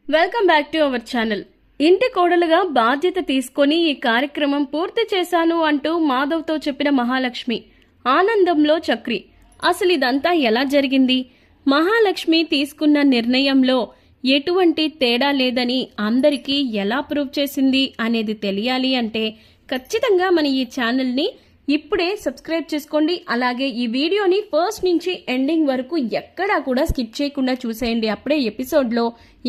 Welcome back to our channel. ఇంటి కోడలుగా బాధ్యత తీసుకొని ఈ కార్యక్రమం పూర్తి చేశాను అంటూ మాధవ్తో చెప్పిన మహాలక్ష్మి ఆనందంలో చక్రి. అసలు ఇదంతా ఎలా జరిగింది? మహాలక్ష్మి తీసుకున్న నిర్ణయంలో ఎటువంటి తేడా లేదని అందరికీ ఎలా ప్రూవ్ చేసింది అనేది తెలియాలి అంటే ఖచ్చితంగా మన ఈ ఛానల్ని ఇప్పుడే సబ్స్క్రైబ్ చేసుకోండి. అలాగే ఈ వీడియోని ఫస్ట్ నుంచి ఎండింగ్ వరకు ఎక్కడా కూడా స్కిప్ చేయకుండా చూసేయండి. అప్పుడే ఎపిసోడ్లో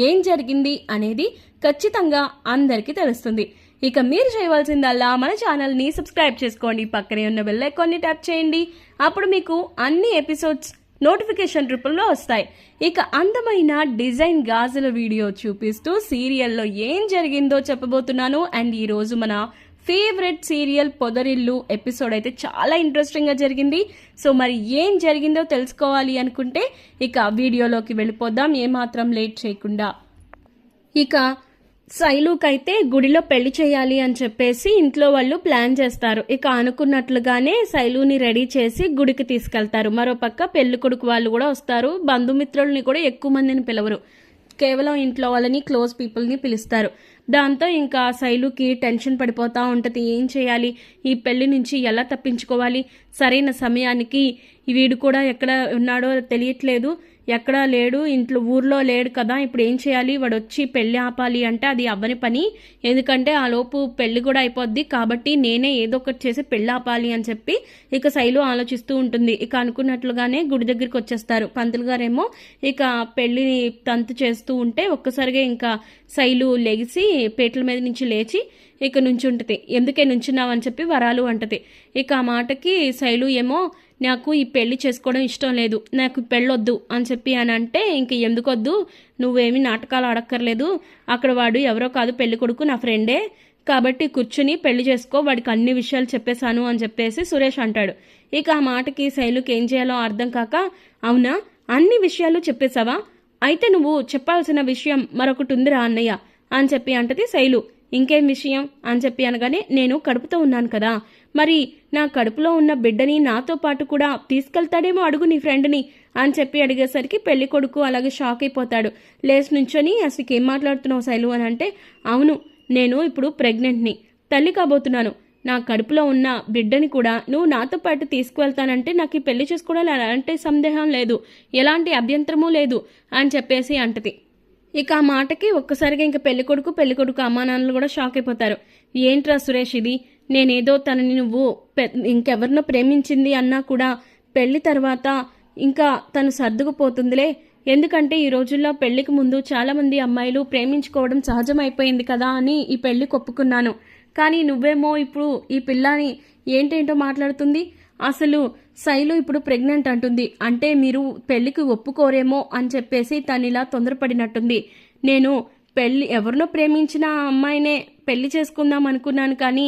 ఏం జరిగింది అనేది ఖచ్చితంగా అందరికీ తెలుస్తుంది. ఇక మీరు చేయవలసిందల్లా మన ఛానల్ని సబ్స్క్రైబ్ చేసుకోండి, పక్కనే ఉన్న బెల్ ఐకాన్ని ట్యాప్ చేయండి. అప్పుడు మీకు అన్ని ఎపిసోడ్స్ నోటిఫికేషన్ రూపంలో వస్తాయి. ఇక అందమైన డిజైన్ గాజుల వీడియో చూపిస్తూ సీరియల్లో ఏం జరిగిందో చెప్పబోతున్నాను. అండ్ ఈరోజు మన ఫేవరెట్ సీరియల్ పొదరిల్లు ఎపిసోడ్ అయితే చాలా ఇంట్రెస్టింగ్ గా జరిగింది. సో మరి ఏం జరిగిందో తెలుసుకోవాలి అనుకుంటే ఇక వీడియోలోకి వెళ్ళిపోదాం ఏమాత్రం లేట్ చేయకుండా. ఇక శైలుకైతే గుడిలో పెళ్లి చేయాలి అని చెప్పేసి ఇంట్లో వాళ్ళు ప్లాన్ చేస్తారు. ఇక అనుకున్నట్లుగానే శైలుని రెడీ చేసి గుడికి తీసుకెళ్తారు. మరోపక్క పెళ్లి కొడుకు వాళ్ళు కూడా వస్తారు. బంధుమిత్రుల్ని కూడా ఎక్కువ మందిని పిలవరు, కేవలం ఇంట్లో వాళ్ళని క్లోజ్ పీపుల్ని పిలుస్తారు. దాంతో ఇంకా శైలుకి టెన్షన్ పడిపోతూ ఉంటుంది. ఏం చేయాలి, ఈ పెళ్లి నుంచి ఎలా తప్పించుకోవాలి, సరైన సమయానికి వీడు కూడా ఎక్కడ ఉన్నాడో తెలియట్లేదు, ఎక్కడా లేడు, ఇంట్లో ఊర్లో లేడు కదా, ఇప్పుడు ఏం చేయాలి, వాడు వచ్చి పెళ్లి ఆపాలి అంటే అది అవ్వని పని, ఎందుకంటే ఆ లోపు పెళ్లి కూడా అయిపోద్ది, కాబట్టి నేనే ఏదో ఒకటి చేసి పెళ్లి ఆపాలి అని చెప్పి ఇక శైలు ఆలోచిస్తూ ఉంటుంది. ఇక అనుకున్నట్లుగానే గుడి దగ్గరికి వచ్చేస్తారు. పంతులు గారేమో ఇక పెళ్లిని తంతు చేస్తూ ఉంటే ఒక్కసారిగా ఇంకా శైలు లెగిసి పేటల మీద నుంచి లేచి ఇక నుంచుంటది. ఎందుకే నుంచున్నావు అని చెప్పి వరాలు అంటది. ఇక ఆ మాటకి శైలు ఏమో నాకు ఈ పెళ్లి చేసుకోవడం ఇష్టం లేదు, నాకు పెళ్ళొద్దు అని చెప్పి అని అంటే ఇంక ఎందుకొద్దు, నువ్వేమి నాటకాలు ఆడక్కర్లేదు, అక్కడ వాడు ఎవరో కాదు పెళ్లి కొడుకు నా ఫ్రెండే, కాబట్టి కూర్చుని పెళ్లి చేసుకో, వాడికి అన్ని విషయాలు చెప్పేశాను అని చెప్పేసి సురేష్ అంటాడు. ఇక ఆ మాటకి శైలుకి ఏం చేయాలో అర్థం కాక, అవునా అన్ని విషయాలు చెప్పేశావా, అయితే నువ్వు చెప్పాల్సిన విషయం మరొకటి ఉందిరా అన్నయ్య అని చెప్పి అంటది శైలు. ఇంకేం విషయం అని చెప్పి అనగానే, నేను కడుపుతో ఉన్నాను కదా, మరి నా కడుపులో ఉన్న బిడ్డని నాతో పాటు కూడా తీసుకెళ్తాడేమో అడుగు నీ ఫ్రెండ్ని అని చెప్పి అడిగేసరికి పెళ్లి కొడుకు అలాగే షాక్ అయిపోతాడు. లేచి నుంచొని అసలు ఏం మాట్లాడుతున్నావు శైలు అని అంటే, అవును నేను ఇప్పుడు ప్రెగ్నెంట్ని, తల్లి కాబోతున్నాను, నా కడుపులో ఉన్న బిడ్డని కూడా నువ్వు నాతో పాటు తీసుకువెళ్తానంటే నాకు ఈ పెళ్లి చేసుకోవడం ఎలాంటి సందేహం లేదు, ఎలాంటి అభ్యంతరమూ లేదు అని చెప్పేసి అంటది. ఇక ఆ మాటకి ఒక్కసారిగా ఇంకా పెళ్లికొడుకు అమ్మా నాన్నలు కూడా షాక్ అయిపోతారు. ఏంట్రా సురేష్ ఇది, నేనేదో తనని నువ్వు ఇంకెవరినో ప్రేమించింది అన్నా కూడా పెళ్లి తర్వాత ఇంకా తను సర్దుకుపోతుందిలే, ఎందుకంటే ఈ రోజుల్లో పెళ్లికి ముందు చాలామంది అమ్మాయిలు ప్రేమించుకోవడం సహజమైపోయింది కదా అని ఈ పెళ్లి ఒప్పుకున్నాను, కానీ నువ్వేమో ఇప్పుడు ఈ పిల్లని ఏంటేంటో మాట్లాడుతుంది, అసలు శైలు ఇప్పుడు ప్రెగ్నెంట్ అంటుంది, అంటే మీరు పెళ్లికి ఒప్పుకోరేమో అని చెప్పేసి తను ఇలా తొందరపడినట్టుంది. నేను ఎవరినో ప్రేమించిన అమ్మాయినే పెళ్లి చేసుకుందాం అనుకున్నాను, కానీ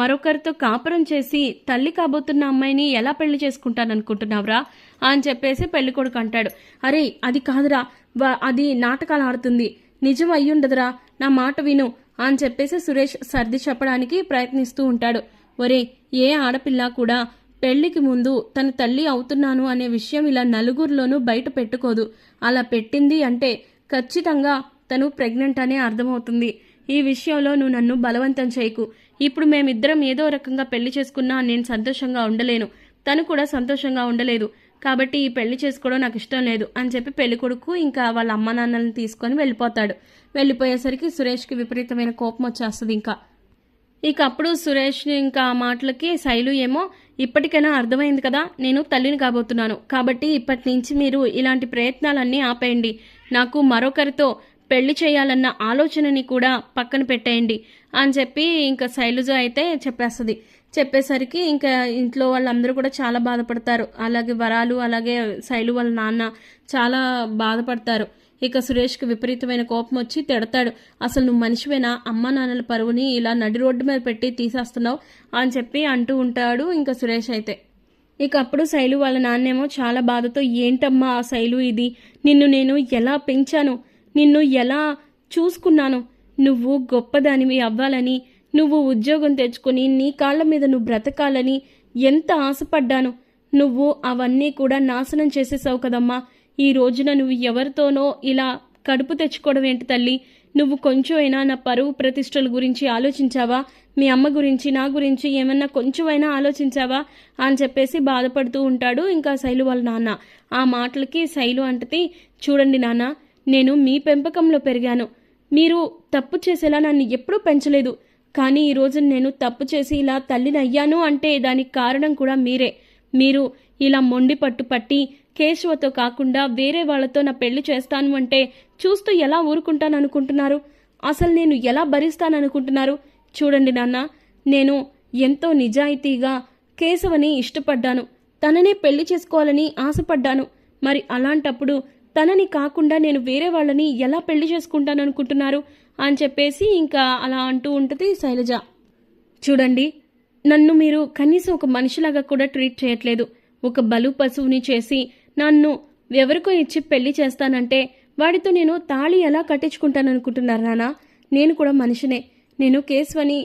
మరొకరితో కాపురం చేసి తల్లి కాబోతున్న అమ్మాయిని ఎలా పెళ్లి చేసుకుంటాననుకుంటున్నావురా అని చెప్పేసి పెళ్లి కొడుకు అంటాడు. అరే అది కాదురా, అది నాటకాలు ఆడుతుంది, నిజం అయ్యుండదురా, నా మాట విను అని చెప్పేసి సురేష్ సర్ది చెప్పడానికి ప్రయత్నిస్తూ ఉంటాడు. ఒరే ఏ ఆడపిల్ల కూడా పెళ్లికి ముందు తన తల్లి అవుతున్నాను అనే విషయం ఇలా నలుగురిలోనూ బయట పెట్టుకోదు, అలా పెట్టింది అంటే ఖచ్చితంగా తను ప్రెగ్నెంట్ అనే అర్థమవుతుంది. ఈ విషయంలో నువ్వు నన్ను బలవంతం చేయకు, ఇప్పుడు మేమిద్దరం ఏదో రకంగా పెళ్లి చేసుకున్నా నేను సంతోషంగా ఉండలేను, తను కూడా సంతోషంగా ఉండలేదు, కాబట్టి ఈ పెళ్లి చేసుకోవడం నాకు ఇష్టం లేదు అని చెప్పి పెళ్లి కొడుకు ఇంకా వాళ్ళ అమ్మ నాన్నలను తీసుకొని వెళ్ళిపోతాడు. వెళ్ళిపోయేసరికి సురేష్కి విపరీతమైన కోపం వచ్చేస్తుంది. ఇక అప్పుడు సురేష్ ఇంకా ఆ మాటలకి శైలు ఏమో, ఇప్పటికైనా అర్థమైంది కదా, నేను తల్లిని కాబోతున్నాను, కాబట్టి ఇప్పటి నుంచి మీరు ఇలాంటి ప్రయత్నాలన్నీ ఆపేయండి, నాకు మరొకరితో పెళ్లి చేయాలన్న ఆలోచనని కూడా పక్కన పెట్టేయండి అని చెప్పి ఇంకా శైలుజ అయితే చెప్పేస్తుంది. చెప్పేసరికి ఇంకా ఇంట్లో వాళ్ళందరూ కూడా చాలా బాధపడతారు. అలాగే వరాలు అలాగే శైలు వాళ్ళ నాన్న చాలా బాధపడతారు. ఇక సురేష్కి విపరీతమైన కోపం వచ్చి తిడతాడు. అసలు నువ్వు మనిషివేనా, అమ్మా నాన్నల పరువుని ఇలా నడి రోడ్డు మీద పెట్టి తీసేస్తున్నావు అని చెప్పి అంటూ ఉంటాడు ఇంకా సురేష్ అయితే. ఇక అప్పుడు శైలు వాళ్ళ నాన్నేమో చాలా బాధతో, ఏంటమ్మా శైలు ఇది, నిన్ను నేను ఎలా పెంచాను, నిన్ను ఎలా చూసుకున్నాను, నువ్వు గొప్పదానివి అవ్వాలని, నువ్వు ఉద్యోగం తెచ్చుకొని నీ కాళ్ళ మీద నువ్వు బ్రతకాలని ఎంత ఆశపడ్డాను, నువ్వు అవన్నీ కూడా నాశనం చేసేసావు కదమ్మా, ఈ రోజున నువ్వు ఎవరితోనో ఇలా కడుపు తెచ్చుకోవడం ఏంటి తల్లి? నువ్వు కొంచెమైనా నా పరువు ప్రతిష్టల గురించి ఆలోచించావా? మీ అమ్మ గురించి, నా గురించి ఏమన్నా కొంచెమైనా ఆలోచించావా అని చెప్పేసి బాధపడుతూ ఉంటాడు ఇంకా శైలు వాళ్ళ నాన్న. ఆ మాటలకి శైలు అంటది, చూడండి నాన్న, నేను మీ పెంపకంలో పెరిగాను. మీరు తప్పు చేసేలా నన్ను ఎప్పుడూ పెంచలేదు. కానీ ఈరోజు నేను తప్పు చేసి ఇలా తల్లిని అయ్యాను అంటే దానికి కారణం కూడా మీరే. మీరు ఇలా మొండి పట్టి కేశవతో కాకుండా వేరే వాళ్ళతో నా పెళ్లి చేస్తాను అంటే చూస్తూ ఎలా ఊరుకుంటాననుకుంటున్నారు? అసలు నేను ఎలా భరిస్తాననుకుంటున్నారు? చూడండి నాన్న, నేను ఎంతో నిజాయితీగా కేశవని ఇష్టపడ్డాను. తననే పెళ్లి చేసుకోవాలని ఆశపడ్డాను. మరి అలాంటప్పుడు తనని కాకుండా నేను వేరే వాళ్ళని ఎలా పెళ్లి చేసుకుంటాననుకుంటున్నారు అని చెప్పేసి ఇంకా అలా అంటూ ఉంటుంది శైలజ. చూడండి, నన్ను మీరు కనీసం ఒక మనిషిలాగా కూడా ట్రీట్ చేయట్లేదు. ఒక బలు పశువుని చేసి నన్ను ఎవరికో ఇచ్చి పెళ్లి చేస్తానంటే వాడితో నేను తాళి ఎలా కట్టించుకుంటాననుకుంటున్నారు నాన్న? నేను కూడా మనిషినే. నేను కేశవని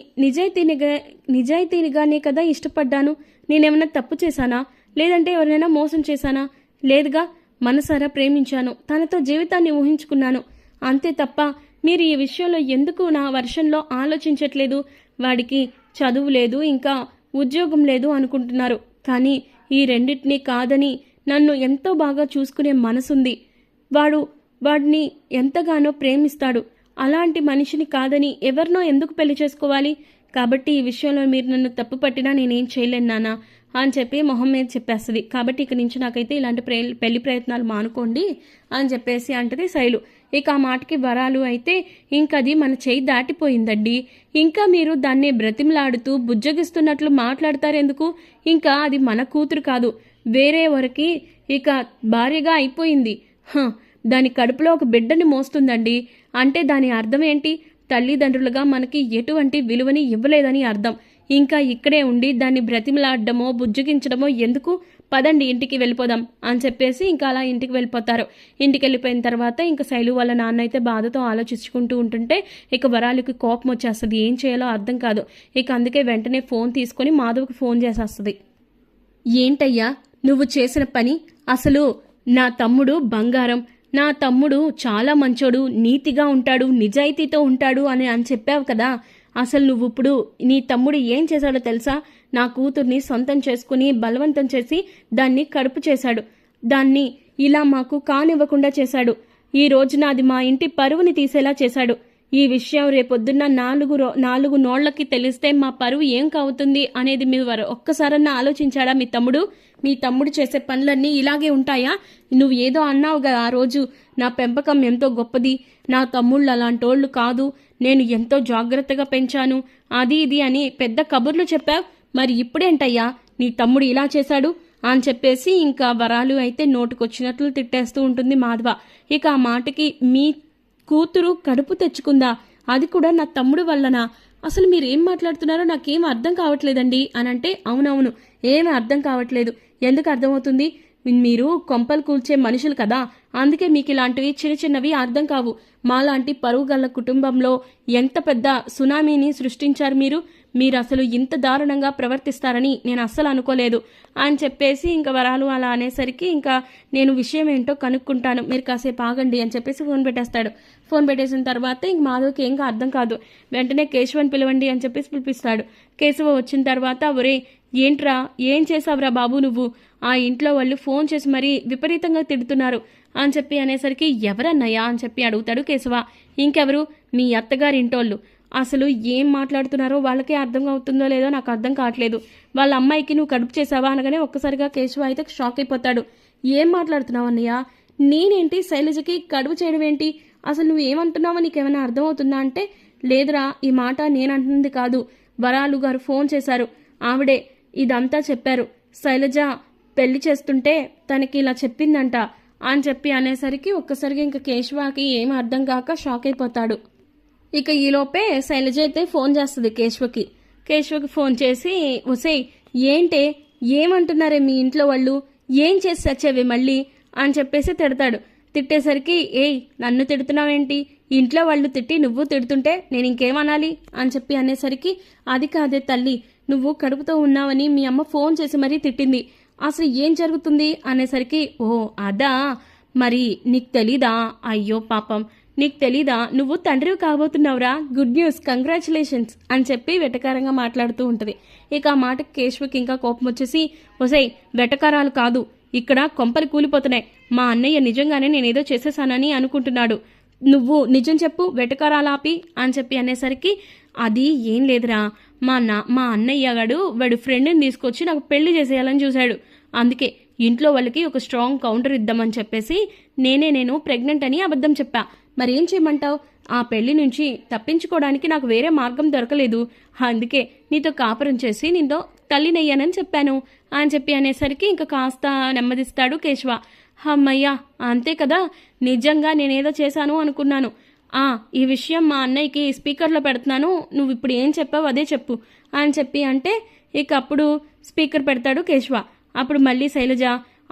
నిజాయితీనిగానే కదా ఇష్టపడ్డాను. నేనేమన్నా తప్పు చేశానా? లేదంటే ఎవరైనా మోసం చేశానా? లేదుగా. మనసారా ప్రేమించాను. తనతో జీవితాన్ని ఊహించుకున్నాను. అంతే తప్ప మీరు ఈ విషయంలో ఎందుకు నా వర్షంలో ఆలోచించట్లేదు? వాడికి చదువు లేదు, ఇంకా ఉద్యోగం లేదు అనుకుంటున్నారు. కానీ ఈ రెండింటినీ కాదని నన్ను ఎంతో బాగా చూసుకునే మనసుంది. వాడిని ఎంతగానో ప్రేమిస్తాడు. అలాంటి మనిషిని కాదని ఎవరినో ఎందుకు పెళ్లి చేసుకోవాలి? కాబట్టి ఈ విషయంలో మీరు నన్ను తప్పు పట్టినా నేనేం చేయలేను నాన్న అని చెప్పి మొహం మీద చెప్పేస్తుంది. కాబట్టి ఇక నుంచి నాకైతే ఇలాంటి పెళ్లి ప్రయత్నాలు మానుకోండి అని చెప్పేసి అంటది శైలు. ఇక ఆ మాటకి వరాలు అయితే ఇంకది మన చేయి దాటిపోయిందండి. ఇంకా మీరు దాన్ని బ్రతిమలాడుతూ బుజ్జగిస్తున్నట్లు మాట్లాడతారెందుకు? ఇంకా అది మన కూతురు కాదు, వేరే వరకు ఇక భార్యగా అయిపోయింది. దాని కడుపులో ఒక బిడ్డని మోస్తుందండి. అంటే దాని అర్థం ఏంటి? తల్లిదండ్రులుగా మనకి ఎటువంటి విలువని ఇవ్వలేదని అర్థం. ఇంకా ఇక్కడే ఉండి దాన్ని బ్రతిమలాడడమో బుజ్జగించడమో ఎందుకు? పదండి ఇంటికి వెళ్ళిపోదాం అని చెప్పేసి ఇంకా అలా ఇంటికి వెళ్ళిపోతారు. ఇంటికి వెళ్ళిపోయిన తర్వాత ఇంకా శైలు వాళ్ళ నాన్న అయితే బాధతో ఆలోచించుకుంటూ ఉంటుంటే ఇక వరాలకి కోపం వచ్చేస్తుంది. ఏం చేయాలో అర్థం కాదు. ఇక అందుకే వెంటనే ఫోన్ తీసుకొని మాధవ్కి ఫోన్ చేసేస్తుంది. ఏంటయ్యా నువ్వు చేసిన పని? అసలు నా తమ్ముడు బంగారం, నా తమ్ముడు చాలా మంచోడు, నీతిగా ఉంటాడు, నిజాయితీతో ఉంటాడు అని చెప్పావు కదా. అసలు నువ్వు ఇప్పుడు నీ తమ్ముడు ఏం చేశాడో తెలుసా? నా కూతుర్ని సొంతం చేసుకుని బలవంతం చేసి దాన్ని కడుపు చేశాడు. దాన్ని ఇలా మాకు కానివ్వకుండా చేశాడు. ఈ రోజున అది మా ఇంటి పరువుని తీసేలా చేశాడు. ఈ విషయం రేపొద్దున్న నాలుగు నోళ్లకి తెలిస్తే మా పరువు ఏం కావుతుంది అనేది మీరు ఒక్కసారన్నా ఆలోచించాడా మీ తమ్ముడు? మీ తమ్ముడు చేసే పనులన్నీ ఇలాగే ఉంటాయా? నువ్వు ఏదో అన్నావుగా ఆ రోజు, నా పెంపకం ఎంతో గొప్పది, నా తమ్ముళ్ళు అలాంటోళ్ళు కాదు, నేను ఎంతో జాగ్రత్తగా పెంచాను, అది ఇది అని పెద్ద కబుర్లు చెప్పావు. మరి ఇప్పుడేంటయ్యా నీ తమ్ముడు ఇలా చేశాడు అని చెప్పేసి ఇంకా వరాలు అయితే నోటుకొచ్చినట్లు తిట్టేస్తూ ఉంటుంది మాధవ. ఇక ఆ మాటకి మీ కూతురు కడుపు తెచ్చుకుందా, అది కూడా నా తమ్ముడు వల్లనా? అసలు మీరేం మాట్లాడుతున్నారో నాకేం అర్థం కావట్లేదండి అని అంటే, అవునవును, ఏమీ అర్థం కావట్లేదు. ఎందుకు అర్థమవుతుంది? మీరు కొంపలు కూల్చే మనుషులు కదా, అందుకే మీకు ఇలాంటివి చిన్నవి అర్థం కావు. మాలాంటి పరువు గల కుటుంబంలో ఎంత పెద్ద సునామీని సృష్టించారు మీరు అసలు ఇంత దారుణంగా ప్రవర్తిస్తారని నేను అస్సలు అనుకోలేదు అని చెప్పేసి ఇంకా వరాలు అలా అనేసరికి ఇంకా నేను విషయం ఏంటో కనుక్కుంటాను, మీరు కాసేపు ఆగండి అని చెప్పేసి ఫోన్ పెట్టేస్తాడు. ఫోన్ పెట్టేసిన తర్వాత ఇంక మాధవ్కి ఇంకా అర్థం కాదు. వెంటనే కేశవని పిలవండి అని చెప్పేసి పిలిపిస్తాడు. కేశవ వచ్చిన తర్వాత, ఒరే ఏంట్రా, ఏం చేసావురా బాబు నువ్వు? ఆ ఇంట్లో వాళ్ళు ఫోన్ చేసి మరీ విపరీతంగా తిడుతున్నారు అని చెప్పి అనేసరికి, ఎవరన్నయ్యా అని చెప్పి అడుగుతాడు కేశవ. ఇంకెవరు, మీ అత్తగారి ఇంటోళ్ళు. అసలు ఏం మాట్లాడుతున్నారో వాళ్ళకే అర్థం అవుతుందో లేదో నాకు అర్థం కావట్లేదు. వాళ్ళ అమ్మాయికి నువ్వు కడుపు చేసావా అనగానే ఒక్కసారిగా కేశవ అయితే షాక్ అయిపోతాడు. ఏం మాట్లాడుతున్నావు అన్నయ్య? నేనేంటి శైలజకి కడుపు చేయడం ఏంటి? అసలు నువ్వు ఏమంటున్నావో నీకేమైనా అర్థం అవుతుందా అంటే, లేదురా, ఈ మాట నేనంటుంది కాదు, వరాలు గారు ఫోన్ చేశారు, ఆవిడే ఇదంతా చెప్పారు. శైలజ పెళ్లి చేస్తుంటే తనకి ఇలా చెప్పిందంట అని చెప్పి అనేసరికి ఒక్కసారిగా ఇంకా కేశవకి ఏం అర్థం కాక షాక్ అయిపోతాడు. ఇక ఈలోపే శైలజ అయితే ఫోన్ చేస్తుంది కేశవకి ఫోన్ చేసి, ఒసేయ్ ఏంటే, ఏమంటున్నారే మీ ఇంట్లో వాళ్ళు? ఏం చేసి చచ్చేవి మళ్ళీ అని చెప్పేసి తిడతాడు. తిట్టేసరికి, ఏయ్ నన్ను తిడుతున్నావేంటి? ఇంట్లో వాళ్ళు తిట్టి నువ్వు తిడుతుంటే నేను ఇంకేమనాలి అని చెప్పి అనేసరికి, అది కాదే తల్లి, నువ్వు కడుపుతో ఉన్నావని మీ అమ్మ ఫోన్ చేసి మరీ తిట్టింది. అసలు ఏం జరుగుతుంది అనేసరికి, ఓ అదా, మరి నీకు తెలీదా? అయ్యో పాపం, నీకు తెలీదా? నువ్వు తండ్రివి కాబోతున్నావురా, గుడ్ న్యూస్, కంగ్రాచులేషన్స్ అని చెప్పి వెటకారంగా మాట్లాడుతూ ఉంటుంది. ఇక ఆ మాటకి కేశవకి ఇంకా కోపం వచ్చేసి, ఒసై వెటకారాలు కాదు, ఇక్కడ కొంపలు కూలిపోతున్నాయి. మా అన్నయ్య నిజంగానే నేనేదో చేసేసానని అనుకుంటున్నాడు. నువ్వు నిజం చెప్పు, వెటకారాలాపి అని చెప్పి అనేసరికి, అది ఏం లేదురా, మా అన్నయ్య వాడు ఫ్రెండ్ని తీసుకొచ్చి నాకు పెళ్లి చేసేయాలని చూశాడు. అందుకే ఇంట్లో వాళ్ళకి ఒక స్ట్రాంగ్ కౌంటర్ ఇద్దామని చెప్పేసి నేను ప్రెగ్నెంట్ అని అబద్ధం చెప్పా. మరేం చేయమంటావు? ఆ పెళ్లి నుంచి తప్పించుకోవడానికి నాకు వేరే మార్గం దొరకలేదు. అందుకే నీతో కాపురం చేసి నీతో తల్లినయ్యానని చెప్పాను అని చెప్పి అనేసరికి ఇంకా కాస్త నెమ్మదిస్తాడు కేశవ. అమ్మయ్యా, అంతే కదా, నిజంగా నేనేదో చేశాను అనుకున్నాను. ఈ విషయం మా అన్నయ్యకి స్పీకర్లో పెడుతున్నాను, నువ్వు ఇప్పుడు ఏం చెప్పావు అదే చెప్పు అని చెప్పి అంటే ఇక అప్పుడు స్పీకర్ పెడతాడు కేశవ. అప్పుడు మళ్ళీ శైలజ,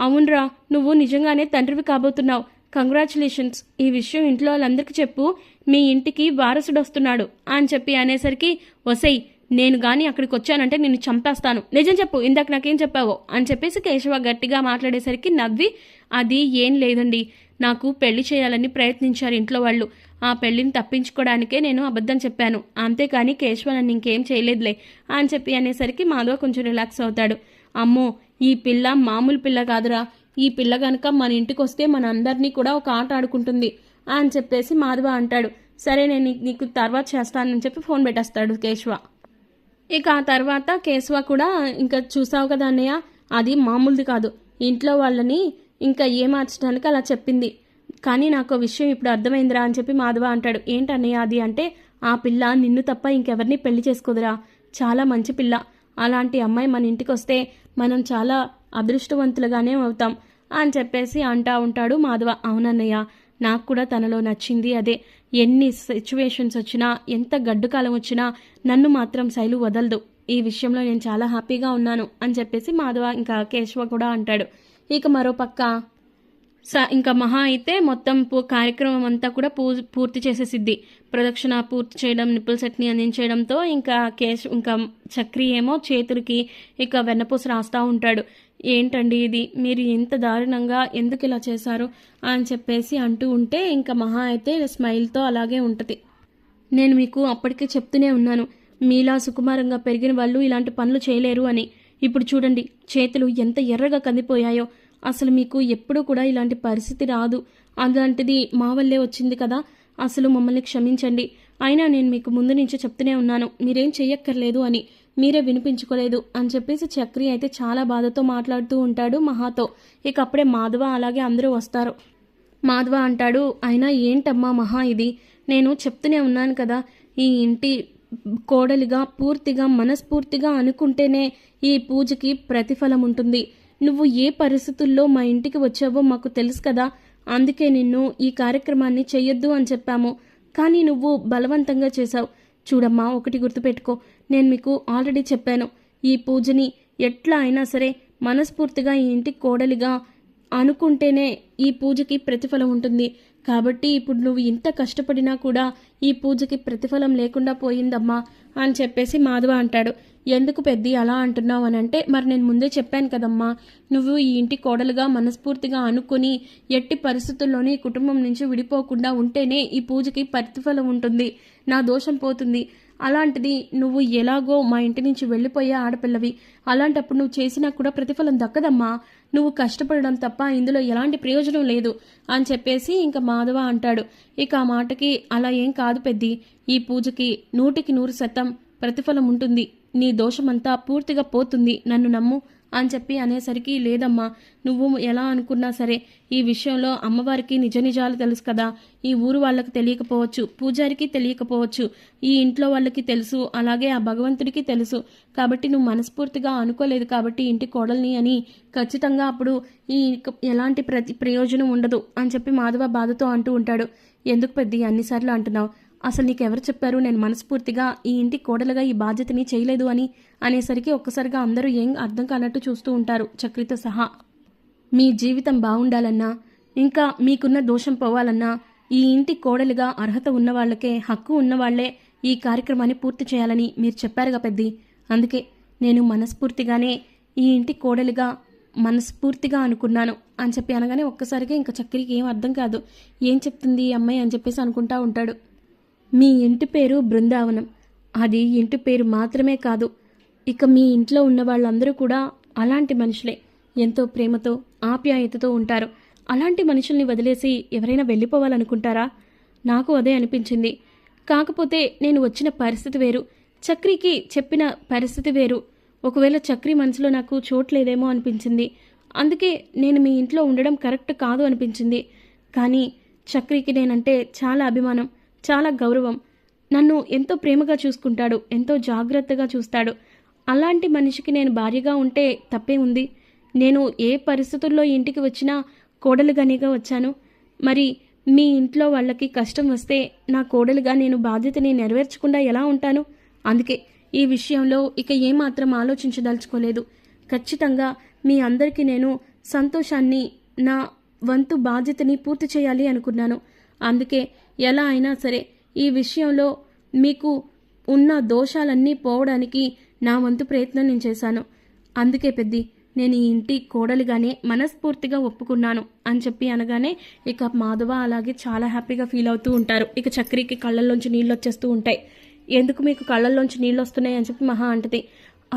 అవునరా, నువ్వు నిజంగానే తండ్రివి కాబోతున్నావు, కంగ్రాచులేషన్స్, ఈ విషయం ఇంట్లో వాళ్ళందరికీ చెప్పు, మీ ఇంటికి వారసుడు వస్తున్నాడు అని చెప్పి అనేసరికి, వసై నేను గాని అక్కడికి వచ్చానంటే నిన్ను చంపేస్తాను, నిజం చెప్పు, ఇందాక నాకేం చెప్పావో అని చెప్పేసి కేశవ గట్టిగా మాట్లాడేసరికి నవ్వి, అది ఏం లేదండి, నాకు పెళ్లి చేయాలని ప్రయత్నించారు ఇంట్లో వాళ్ళు, ఆ పెళ్లిని తప్పించుకోవడానికే నేను అబద్ధం చెప్పాను, అంతేకాని కేశవ నన్ను ఇంకేం చేయలేదులే అని చెప్పి అనేసరికి మాధవ కొంచెం రిలాక్స్ అవుతాడు. అమ్మో, ఈ పిల్ల మామూలు పిల్ల కాదురా, ఈ పిల్ల గనక మన ఇంటికి వస్తే మన అందరినీ కూడా ఒక ఆట ఆడుకుంటుంది అని చెప్పేసి మాధవ అంటాడు. సరే, నేను నీకు తర్వాత చేస్తానని చెప్పి ఫోన్ పెట్టేస్తాడు కేశవ. ఇక ఆ తర్వాత కేశవ కూడా, ఇంకా చూసావు కదా అన్నయ్య, అది మామూలుది కాదు, ఇంట్లో వాళ్ళని ఇంకా ఏమార్చడానికి అలా చెప్పింది, కానీ నాకు విషయం ఇప్పుడు అర్థమైందిరా అని చెప్పి మాధవ అంటాడు. ఏంటన్నయ్య అది అంటే, ఆ పిల్ల నిన్ను తప్ప ఇంకెవరిని పెళ్లి చేసుకోదురా, చాలా మంచి పిల్ల, అలాంటి అమ్మాయి మన ఇంటికి వస్తే మనం చాలా అదృష్టవంతులుగానే అవుతాం అని చెప్పేసి అంటా ఉంటాడు మాధవ. అవునన్నయ్య, నాకు కూడా తనలో నచ్చింది అదే, ఎన్ని సిచ్యువేషన్స్ వచ్చినా, ఎంత గడ్డు కాలం వచ్చినా నన్ను మాత్రం శైలు వదలదు, ఈ విషయంలో నేను చాలా హ్యాపీగా ఉన్నాను అని చెప్పేసి మాధవ ఇంకా కేశవ కూడా అంటాడు. ఇక మరో పక్క ఇంకా మహా అయితే మొత్తం కార్యక్రమం అంతా కూడా పూర్తి చేసేసిద్ది. ప్రదక్షిణ పూర్తి చేయడం, నిప్పుల సెట్ని అందించడంతో ఇంకా ఇంకా చక్రి ఏమో చేతులకి ఇక వెన్నపూస రాస్తూ ఉంటాడు. ఏంటండి ఇది, మీరు ఇంత దారుణంగా ఎందుకు ఇలా చేశారు అని చెప్పేసి అంటూ ఉంటే ఇంకా మహా అయితే స్మైల్తో అలాగే ఉంటుంది. నేను మీకు అప్పటికే చెప్తూనే ఉన్నాను, మీలా సుకుమారంగా పెరిగిన వాళ్ళు ఇలాంటి పనులు చేయలేరు అని. ఇప్పుడు చూడండి, చేతులు ఎంత ఎర్రగా కందిపోయాయో, అసలు మీకు ఎప్పుడూ కూడా ఇలాంటి పరిస్థితి రాదు, అలాంటిది మా వల్లే వచ్చింది కదా, అసలు మమ్మల్ని క్షమించండి. అయినా నేను మీకు ముందు నుంచి చెప్తూనే ఉన్నాను, మీరేం చెయ్యక్కర్లేదు అని, మీరే వినిపించుకోలేదు అని చెప్పేసి చక్రి అయితే చాలా బాధతో మాట్లాడుతూ ఉంటాడు మహాతో. ఇక అప్పుడే మాధవ అలాగే అందరూ వస్తారు. మాధవ అంటాడు, అయినా ఏంటమ్మా మహా ఇది, నేను చెప్తూనే ఉన్నాను కదా, ఈ ఇంటి కోడలిగా పూర్తిగా మనస్ఫూర్తిగా అనుకుంటేనే ఈ పూజకి ప్రతిఫలం ఉంటుంది. నువ్వు ఏ పరిస్థితుల్లో మా ఇంటికి వచ్చావో మాకు తెలుసు కదా, అందుకే నిన్ను ఈ కార్యక్రమాన్ని చెయ్యొద్దు అని చెప్పాము, కానీ నువ్వు బలవంతంగా చేశావు. చూడమ్మా, ఒకటి గుర్తుపెట్టుకో, నేను మీకు ఆల్రెడీ చెప్పాను, ఈ పూజని ఎట్లా అయినా సరే మనస్ఫూర్తిగా ఈ ఇంటికి కోడలిగా అనుకుంటేనే ఈ పూజకి ప్రతిఫలం ఉంటుంది. కాబట్టి ఇప్పుడు నువ్వు ఇంత కష్టపడినా కూడా ఈ పూజకి ప్రతిఫలం లేకుండా పోయిందమ్మా అని చెప్పేసి మాధవ అంటాడు. ఎందుకు పెద్ది అలా అంటున్నావు అని అంటే, మరి నేను ముందే చెప్పాను కదమ్మా, నువ్వు ఈ ఇంటి కోడలుగా మనస్ఫూర్తిగా అనుకుని ఎట్టి పరిస్థితుల్లోనే ఈ కుటుంబం నుంచి విడిపోకుండా ఉంటేనే ఈ పూజకి ప్రతిఫలం ఉంటుంది, నా దోషం పోతుంది. అలాంటిది నువ్వు ఎలాగో మా ఇంటి నుంచి వెళ్ళిపోయే ఆడపిల్లవి, అలాంటప్పుడు నువ్వు చేసినా కూడా ప్రతిఫలం దక్కదమ్మా, నువ్వు కష్టపడడం తప్ప ఇందులో ఎలాంటి ప్రయోజనం లేదు అని చెప్పేసి ఇంకా మాధవ అంటాడు. ఇక ఆ మాటకి, అలా ఏం కాదు పెద్ది, ఈ పూజకి 100% ప్రతిఫలం ఉంటుంది, నీ దోషమంతా పూర్తిగా పోతుంది, నన్ను నమ్ము అని చెప్పి అనేసరికి, లేదమ్మా, నువ్వు ఎలా అనుకున్నా సరే ఈ విషయంలో అమ్మవారికి నిజ నిజాలు తెలుసు కదా, ఈ ఊరు వాళ్ళకి తెలియకపోవచ్చు, పూజారికి తెలియకపోవచ్చు, ఈ ఇంట్లో వాళ్ళకి తెలుసు, అలాగే ఆ భగవంతుడికి తెలుసు, కాబట్టి నువ్వు మనస్ఫూర్తిగా అనుకోలేదు కాబట్టి ఇంటి కోడల్ని అని, ఖచ్చితంగా అప్పుడు ఈ ఎలాంటి ప్రయోజనం ఉండదు అని చెప్పి మాధవ బాధతో అంటూ ఉంటాడు. ఎందుకు పెద్ద అన్నిసార్లు అంటున్నావు, అసలు నీకెవరు చెప్పారు నేను మనస్ఫూర్తిగా ఈ ఇంటి కోడలుగా ఈ బాధ్యతని చేయలేదు అని అనేసరికి ఒక్కసారిగా అందరూ ఏం అర్థం కానట్టు చూస్తూ ఉంటారు, చక్రితో సహా. మీ జీవితం బాగుండాలన్నా, ఇంకా మీకున్న దోషం పోవాలన్నా, ఈ ఇంటి కోడలుగా అర్హత ఉన్నవాళ్లకే, హక్కు ఉన్నవాళ్లే ఈ కార్యక్రమాన్ని పూర్తి చేయాలని మీరు చెప్పారుగా పెద్ది, అందుకే నేను మనస్ఫూర్తిగానే ఈ ఇంటి కోడలుగా మనస్ఫూర్తిగా అనుకున్నాను అని చెప్పి అనగానే ఒక్కసారిగా ఇంకా చక్రికి ఏం అర్థం కాదు. ఏం చెప్తుంది ఈ అమ్మాయి అని చెప్పేసి అనుకుంటా ఉంటాడు. మీ ఇంటి పేరు బృందావనం. అది ఇంటి పేరు మాత్రమే కాదు, ఇక మీ ఇంట్లో ఉన్న వాళ్ళందరూ కూడా అలాంటి మనుషులే. ఎంతో ప్రేమతో ఆప్యాయతతో ఉంటారు. అలాంటి మనుషుల్ని వదిలేసి ఎవరైనా వెళ్ళిపోవాలనుకుంటారా? నాకు అదే అనిపించింది. కాకపోతే నేను వచ్చిన పరిస్థితి వేరు, చక్రికి చెప్పిన పరిస్థితి వేరు. ఒకవేళ చక్రి మనసులో నాకు చోట్లేదేమో అనిపించింది. అందుకే నేను మీ ఇంట్లో ఉండడం కరెక్ట్ కాదు అనిపించింది. కానీ చక్రికి నేనంటే చాలా అభిమానం, చాలా గౌరవం. నన్ను ఎంతో ప్రేమగా చూసుకుంటాడు, ఎంతో జాగ్రత్తగా చూస్తాడు. అలాంటి మనిషికి నేను భార్యగా ఉంటే తప్పే ఉంది? నేను ఏ పరిస్థితుల్లో ఇంటికి వచ్చినా కోడలుగానిగా వచ్చాను. మరి మీ ఇంట్లో వాళ్ళకి కష్టం వస్తే నా కోడలుగా నేను బాధ్యతని నెరవేర్చకుండా ఎలా ఉంటాను? అందుకే ఈ విషయంలో ఇక ఏమాత్రం ఆలోచించదలుచుకోలేదు. ఖచ్చితంగా మీ అందరికీ నేను సంతోషాన్ని, నా వంతు బాధ్యతని పూర్తి చేయాలి అనుకున్నాను. అందుకే ఎలా అయినా సరే ఈ విషయంలో మీకు ఉన్న దోషాలన్నీ పోవడానికి నా వంతు ప్రయత్నం నేను చేశాను. అందుకే పెద్ది, నేను ఈ ఇంటి కోడలిగానే మనస్ఫూర్తిగా ఒప్పుకున్నాను అని చెప్పి అనగానే ఇక మాధవ అలాగే చాలా హ్యాపీగా ఫీల్ అవుతూ ఉంటారు. ఇక చక్రికి కళ్ళల్లోంచి నీళ్ళు వచ్చేస్తూ ఉంటాయి. ఎందుకు మీకు కళ్ళల్లోంచి నీళ్ళు వస్తున్నాయి అని చెప్పి మహా అంటది.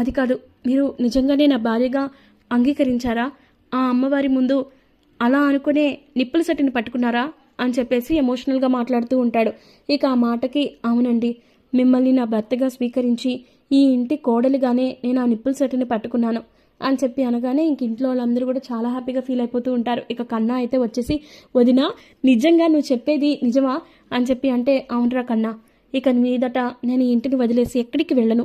అది కాదు, మీరు నిజంగానే నా భార్యగా అంగీకరించారా? ఆ అమ్మవారి ముందు అలా అనుకునే నిప్పుల సెట్టుని పట్టుకున్నారా అని చెప్పేసి ఎమోషనల్గా మాట్లాడుతూ ఉంటాడు. ఇక ఆ మాటకి అవునండి, మిమ్మల్ని నా భర్తగా స్వీకరించి ఈ ఇంటి కోడలిగానే నేను ఆ నిప్పుల సెట్టుని పట్టుకున్నాను అని చెప్పి అనగానే ఇంక ఇంట్లో వాళ్ళందరూ కూడా చాలా హ్యాపీగా ఫీల్ అయిపోతూ ఉంటారు. ఇక కన్నా అయితే వచ్చేసి, వదినా నిజంగా నువ్వు చెప్పేది నిజమా అని చెప్పి అంటే, అవునరా కన్నా, ఇక మీదట నేను ఈ ఇంటిని వదిలేసి ఎక్కడికి వెళ్ళను.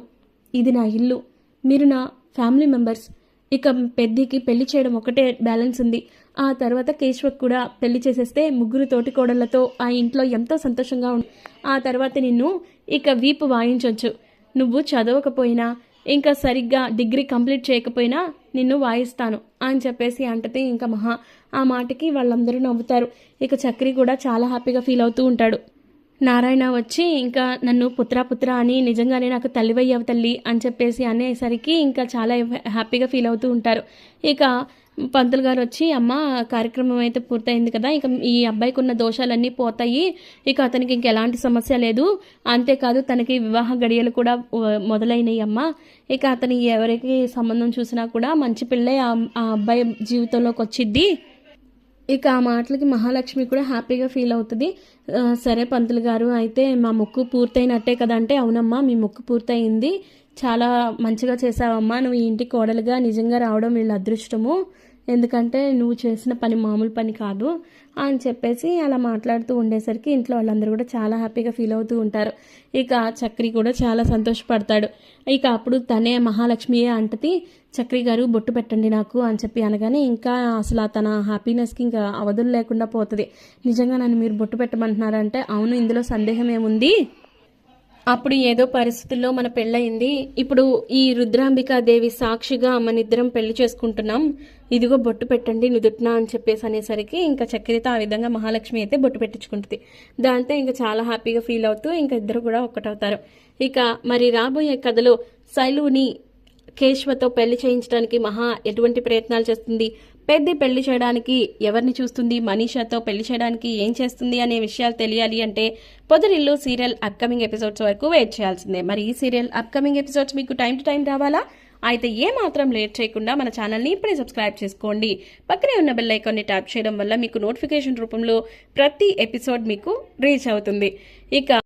ఇది నా ఇల్లు, మీరు నా ఫ్యామిలీ మెంబర్స్. ఇక పెద్దికి పెళ్లి చేయడం ఒకటే బ్యాలెన్స్ ఉంది. ఆ తర్వాత కేశవకు కూడా పెళ్లి చేసేస్తే ముగ్గురు తోటి కోడళ్లతో ఆ ఇంట్లో ఎంతో సంతోషంగా ఉంది. ఆ తర్వాత నిన్ను ఇక వీపు వాయించవచ్చు. నువ్వు చదవకపోయినా, ఇంకా సరిగ్గా డిగ్రీ కంప్లీట్ చేయకపోయినా నిన్ను వాయిస్తాను అని చెప్పేసి అంటది ఇంకా మహా. ఆ మాటకి వాళ్ళందరూ నవ్వుతారు. ఇక చక్రి కూడా చాలా హ్యాపీగా ఫీల్ అవుతూ ఉంటాడు. నారాయణ వచ్చి ఇంకా నన్ను పుత్ర అని నిజంగానే నాకు తల్లివయ్యావు తల్లి అని చెప్పేసి అనేసరికి ఇంకా చాలా హ్యాపీగా ఫీల్ అవుతూ ఉంటారు. ఇక పంతులు గారు వచ్చి, అమ్మ కార్యక్రమం అయితే పూర్తయింది కదా, ఇక ఈ అబ్బాయికి ఉన్న దోషాలన్నీ పోతాయి, ఇక అతనికి ఇంకెలాంటి సమస్య లేదు, అంతేకాదు తనకి వివాహ గడియలు కూడా మొదలైనవి అమ్మ. ఇక అతని ఎవరికి సంబంధం చూసినా కూడా మంచి పిల్లే ఆ అబ్బాయి జీవితంలోకి వచ్చిద్ది. ఇక ఆ మాటలకి మహాలక్ష్మి కూడా హ్యాపీగా ఫీల్ అవుతుంది. సరే పంతులు గారు, అయితే మా మొక్కు పూర్తయినట్టే కదా అంటే, అవునమ్మా మీ మొక్కు పూర్తయింది, చాలా మంచిగా చేసావమ్మా, నువ్వు ఈ ఇంటికి కోడలుగా నిజంగా రావడం వీళ్ళ అదృష్టము, ఎందుకంటే నువ్వు చేసిన పని మామూలు పని కాదు అని చెప్పేసి అలా మాట్లాడుతూ ఉండేసరికి ఇంట్లో వాళ్ళందరూ కూడా చాలా హ్యాపీగా ఫీల్ అవుతూ ఉంటారు. ఇక చక్రి కూడా చాలా సంతోషపడతాడు. ఇక అప్పుడు తనే మహాలక్ష్మియే అంటది, చక్రి గారు బొట్టు పెట్టండి నాకు అని చెప్పి అనగానే ఇంకా అసలు తన హ్యాపీనెస్కి ఇంకా అవధులు లేకుండా పోతుంది. నిజంగా నన్ను మీరు బొట్టు పెట్టమంటున్నారంటే, అవును ఇందులో సందేహం ఏముంది, అప్పుడు ఏదో పరిస్థితుల్లో మన పెళ్ళయింది, ఇప్పుడు ఈ రుద్రాంబికాదేవి సాక్షిగా మనిద్దరం పెళ్లి చేసుకుంటున్నాం, ఇదిగో బొట్టు పెట్టండి నుదుట్నా అని చెప్పేసి అనేసరికి ఇంకా చక్కెరతో ఆ విధంగా మహాలక్ష్మి అయితే బొట్టు పెట్టించుకుంటుంది. దాంతో ఇంకా చాలా హ్యాపీగా ఫీల్ అవుతూ ఇంకా ఇద్దరు కూడా ఒక్కటవుతారు. ఇక మరి రాబోయే కథలో శైలుని కేశవతో పెళ్లి చేయించడానికి మహా ఎటువంటి ప్రయత్నాలు చేస్తుంది, పెద్ద పెళ్లి చేయడానికి ఎవరిని చూస్తుంది, మనీషాతో పెళ్లి చేయడానికి ఏం చేస్తుంది అనే విషయాలు తెలియాలి అంటే పొదరిల్లు సీరియల్ అప్కమింగ్ ఎపిసోడ్స్ వరకు వెయిట్ చేయాల్సిందే. మరి ఈ సీరియల్ అప్కమింగ్ ఎపిసోడ్స్ మీకు టైం టు టైం రావాలా? అయితే ఏ మాత్రం లేట్ చేయకుండా మన ఛానల్ని ఇప్పుడే సబ్స్క్రైబ్ చేసుకోండి. పక్కనే ఉన్న బెల్ ఐకాన్ని ట్యాప్ చేయడం వల్ల మీకు నోటిఫికేషన్ రూపంలో ప్రతి ఎపిసోడ్ మీకు రీచ్ అవుతుంది. ఇక